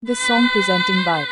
This song presenting by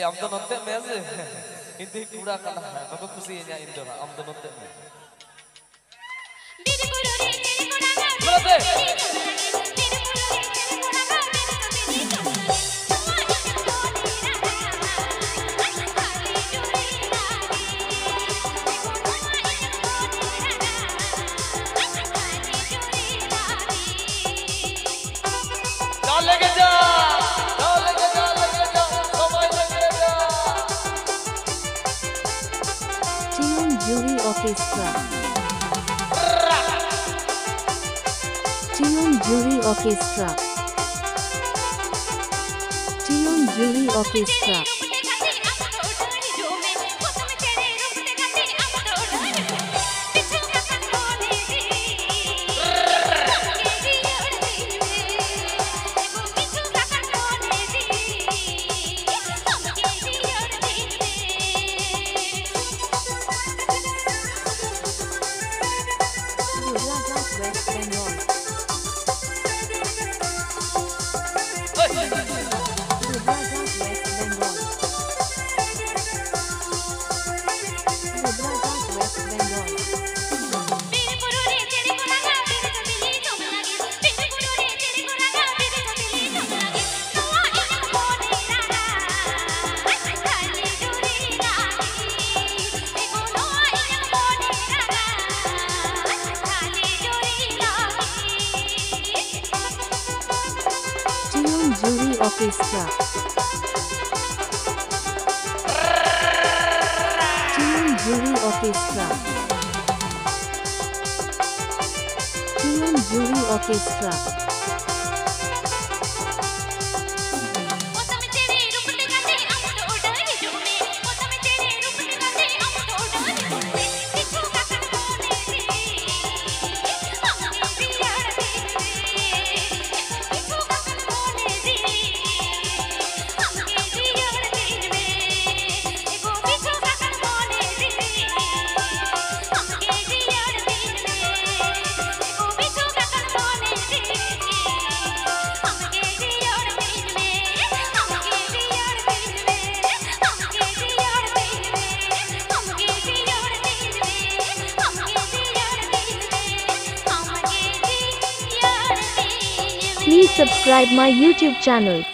am to nonte meze hindi kura kana bago kusi nya indo am to nonte me Juri Orchestra. Juri Orchestra. Juri Orchestra. Juri Orchestra. Juri Orchestra. Juri Orchestra. Please subscribe my YouTube channel.